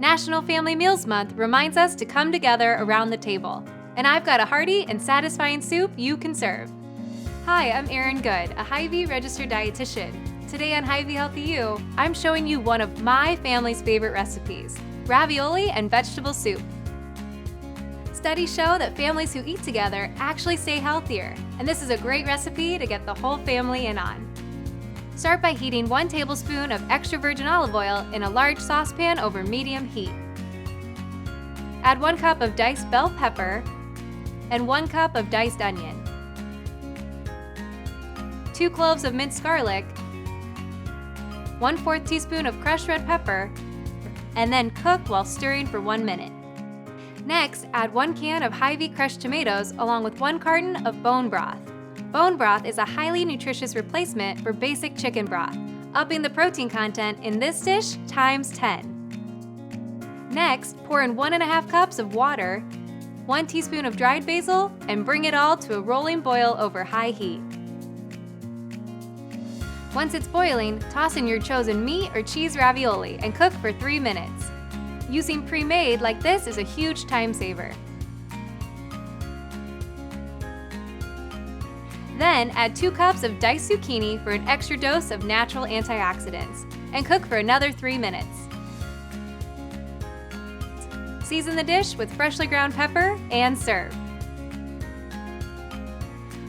National Family Meals Month reminds us to come together around the table. And I've got a hearty and satisfying soup you can serve. Hi, I'm Erin Good, a Hy-Vee registered dietitian. Today on Hy-Vee Healthy You, I'm showing you one of my family's favorite recipes, ravioli and vegetable soup. Studies show that families who eat together actually stay healthier, and this is a great recipe to get the whole family in on. Start by heating 1 tablespoon of extra virgin olive oil in a large saucepan over medium heat. Add 1 cup of diced bell pepper and 1 cup of diced onion, 2 cloves of minced garlic, 1/4 teaspoon of crushed red pepper, and then cook while stirring for 1 minute. Next, add 1 can of Hy-Vee crushed tomatoes along with 1 carton of bone broth. Bone broth is a highly nutritious replacement for basic chicken broth, upping the protein content in this dish times 10. Next, pour in 1½ cups of water, 1 teaspoon of dried basil, and bring it all to a rolling boil over high heat. Once it's boiling, toss in your chosen meat or cheese ravioli and cook for 3 minutes. Using pre-made like this is a huge time saver. Then add 2 cups of diced zucchini for an extra dose of natural antioxidants and cook for another 3 minutes. Season the dish with freshly ground pepper and serve.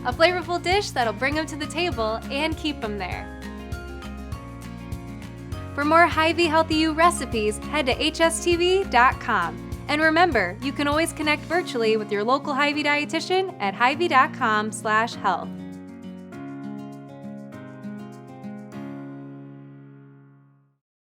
A flavorful dish that'll bring them to the table and keep them there. For more Hy-Vee Healthy You recipes, head to hstv.com. And remember, you can always connect virtually with your local Hy-Vee dietitian at hyvee.com/health.